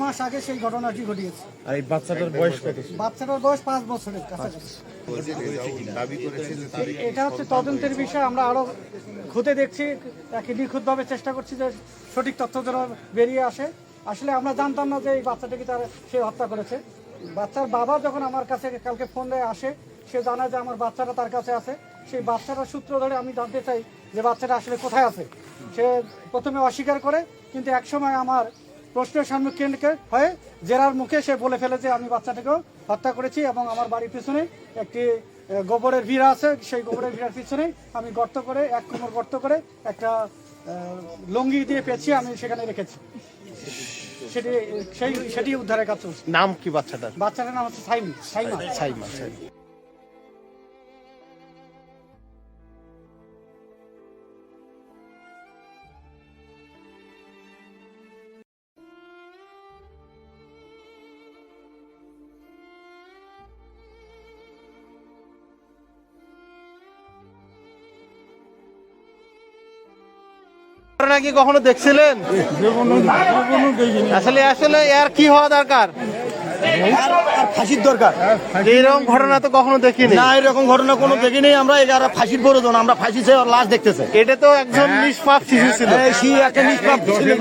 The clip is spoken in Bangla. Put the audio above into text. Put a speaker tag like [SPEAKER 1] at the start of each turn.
[SPEAKER 1] মাস আগে সেই ঘটনাটি ঘটিয়েছে।
[SPEAKER 2] আর এই বাচ্চাটার বয়স কত?
[SPEAKER 1] বাচ্চাটার বয়স 5 বছরের কাছাকাছি। এটা হচ্ছে তদন্তের বিষয়। আমরা আরো খুঁজে দেখছি, তাকে নিখুঁতভাবে চেষ্টা করছি যে সঠিক তথ্য যেন বেরিয়ে আসে। আসলে আমরা জানতাম না যে এই বাচ্চাটাকে সে হত্যা করেছে। বাচ্চার বাবা যখন আমার কাছে কালকে ফোন দিয়ে আসে, সে জানায় যে আমার বাচ্চাটা তার কাছে আছে। সেই বাচ্চাটার সূত্র ধরে আমি জানতে চাই যে বাচ্চাটা আসলে কোথায় আছে। সে প্রথমে অস্বীকার করে, কিন্তু একসময় আমার প্রশ্নের সম্মুখীন হয়ে জেরার মুখে সে বলে ফেলে যে আমি বাচ্চাটাকেও হত্যা করেছি এবং আমার বাড়ির পিছনে একটি গোবরের ভিড়া আছে, সেই গোবরের ভিড়ার পিছনে আমি গর্ত করে 1 কোমর গর্ত করে একটা লুঙ্গি দিয়ে পেঁচিয়ে আমি সেখানে রেখেছি। সেটি উদ্ধারের কাজ চলছে।
[SPEAKER 2] নাম কি বাচ্চাটার?
[SPEAKER 1] বাচ্চাটার নাম হচ্ছে সাইমা।
[SPEAKER 2] ঘটনা কি কখনো দেখছিলেন? আসলে আসলে এর কি হওয়া দরকার?
[SPEAKER 3] ফাঁসির দরকার।
[SPEAKER 2] এইরকম ঘটনা তো কখনো দেখিনি।
[SPEAKER 3] না, এরকম ঘটনা কোনো দেখিনি আমরা। এরা ফাঁসির প্রয়োজন, আমরা ফাঁসি চেয়ে লাশ দেখতেছে।
[SPEAKER 2] এটা তো একজন নিষ্পাপ শিশু ছিল।
[SPEAKER 3] একটা নিষ্পাপ ছেলে।